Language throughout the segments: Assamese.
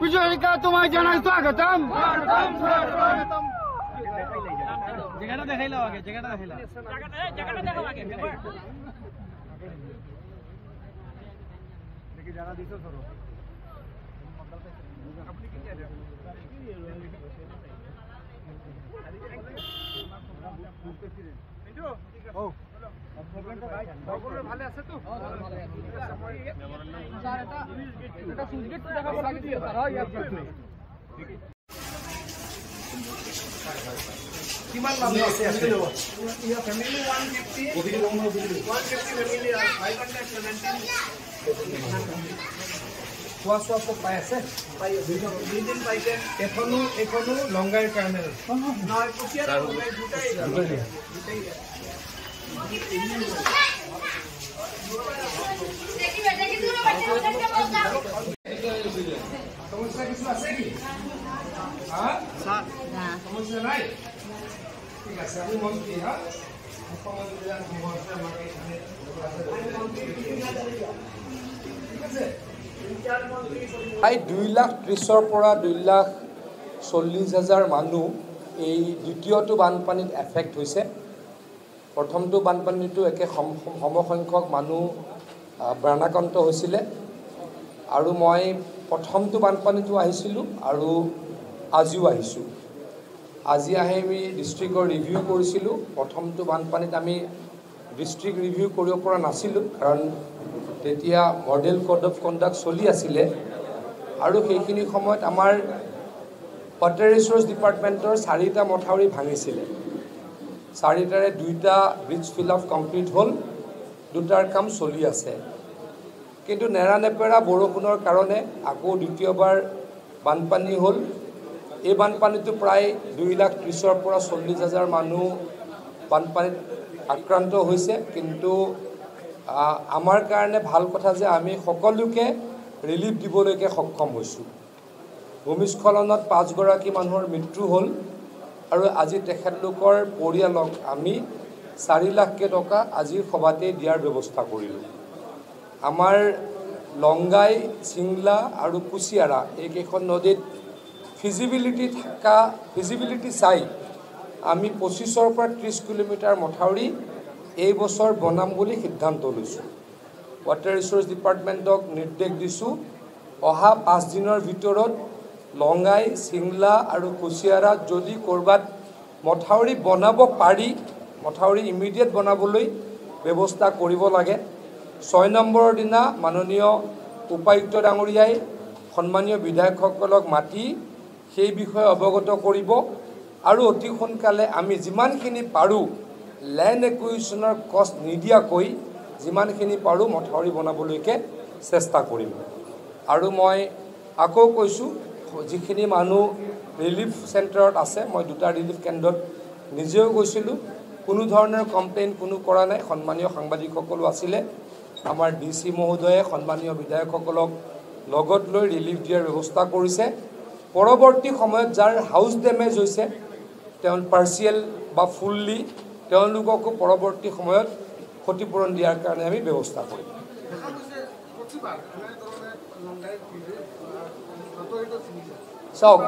विजयिका तुम्हारे जाना स्वागतम जगह देखाइला आगे जगह देखाइला जगह देखो आगे देखिए जाना दिसो सर अपनी की क्या ও ভালো আছে তো এটা সুজগেট দেখাবো লাগে দিয়ে স্যার হয় আপনার কিমান মানুহ আছে ইয়া ফ্যামিলি 150 ওদিকে লং 150 ফ্যামিলি 517 খোৱা সব পাই আছে পাই দুদিন পাইছে এখনো লংগাৰ কাৰণে নহয় কুচিয়া দুটাই समस्या কিছু আছে কি হ্যাঁ স্যার না সমস্যা নাই ঠিক আছে আমি মন্ত্রী হ্যাঁ মুখ্যমন্ত্রী মহাশয় আমাকে এখানে ঠিক আছে প্ৰায় 2,30,000 পৰা 2,40,000 মানুহ এই দ্বিতীয়টো বানপানীত এফেক্ট হৈছে প্ৰথমটো বানপানীটো একে সমসংখ্যক মানুহ বানাক্ৰান্ত হৈছিলে আৰু মই প্ৰথমটো বানপানীটো আহিছিলোঁ আৰু আজিও আহিছোঁ আজি আহি আমি ডিষ্ট্ৰিক্টৰ ৰিভিউ কৰিছিলোঁ প্ৰথমটো বানপানীত আমি ডিষ্ট্ৰিক্ট ৰিভিউ কৰিব পৰা নাছিলোঁ কাৰণ তেতিয়া মডেল কোড অফ কণ্ডাক্ট চলি আছিলে আৰু সেইখিনি সময়ত আমাৰ ৱাটাৰ ৰিচোৰ্চ ডিপাৰ্টমেণ্টৰ 4টা মথাউৰি ভাঙিছিলে 4টাৰে 2টা ব্ৰিজ ফিল আপ কমপ্লিট হ'ল 2টাৰ কাম চলি আছে কিন্তু নেৰানেপেৰা বৰষুণৰ কাৰণে আকৌ দ্বিতীয়বাৰ বানপানী হ'ল এই বানপানীটো প্ৰায় 2,30,000 পৰা 40,000 মানুহ বানপানীত আক্ৰান্ত হৈছে কিন্তু আমাৰ কাৰণে ভাল কথা যে আমি সকলোকে ৰিলিফ দিবলৈকে সক্ষম হৈছোঁ ভূমিস্খলনত 5 গৰাকী মানুহৰ মৃত্যু হ'ল আৰু আজি তেখেতলোকৰ পৰিয়ালক আমি 4 লাখ টকা আজিৰ সভাতে দিয়াৰ ব্যৱস্থা কৰিলোঁ আমাৰ লংগাই সিংলা আৰু কুচিয়াৰা এইকেইখন নদীত ফিজিবিলিটি চাই আমি 25 পৰা 30 কিলোমিটাৰ মথাউৰি এই বছৰ বনাম বুলি সিদ্ধান্ত লৈছোঁ ৱাটাৰ ৰিচোৰ্চ ডিপাৰ্টমেণ্টক নিৰ্দেশ দিছোঁ অহা 5 দিনৰ ভিতৰত লংগাই সিংলা আৰু কুচিয়াৰা যদি কৰবাত মথাউৰি বনাব পাৰি মথাউৰি ইমিডিয়েট বনাবলৈ ব্যৱস্থা কৰিব লাগে 6 নম্বৰৰ দিনা মাননীয় উপায়ুক্ত ডাঙৰীয়াই সন্মানীয় বিধায়কসকলক মাতি সেই বিষয়ে অৱগত কৰিব আৰু অতি সোনকালে আমি যিমানখিনি পাৰোঁ ল্যান্ড একুইজিশ্যনৰ কষ্ট নিদিয়াকৈ যিমানখিনি পাৰোঁ মথাউৰি বনাবলৈকে চেষ্টা কৰিম আৰু মই আকৌ কৈছোঁ যিখিনি মানুহ ৰিলিফ চেণ্টাৰত আছে মই 2টা ৰিলিফ কেন্দ্ৰত নিজেও গৈছিলোঁ কোনো ধৰণৰ কমপ্লেইন কোনো কৰা নাই সন্মানীয় সাংবাদিকসকলো আছিলে আমাৰ ডিসি মহোদয়ে সন্মানীয় বিধায়কসকলক লগত লৈ ৰিলিফ দিয়াৰ ব্যৱস্থা কৰিছে পৰৱৰ্তী সময়ত যাৰ হাউচ ডেমেজ হৈছে তেওঁ পাৰ্চিয়েল বা ফুললি তেওঁলোককো পৰৱৰ্তী সময়ত ক্ষতিপূৰণ দিয়াৰ কাৰণে আমি ব্যৱস্থা কৰিম চাওক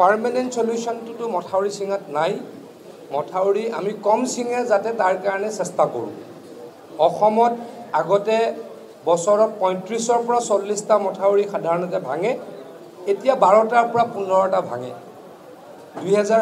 পাৰ্মানেণ্ট সলিউশ্যনটো মথাউৰি চিঙাত নাই মথাউৰি আমি কম চিঙে যাতে তাৰ কাৰণে চেষ্টা কৰোঁ অসমত আগতে বছৰত 35ৰ পৰা 40টা মথাউৰি সাধাৰণতে ভাঙে এতিয়া 12টাৰ পৰা 15টা ভাঙে 2000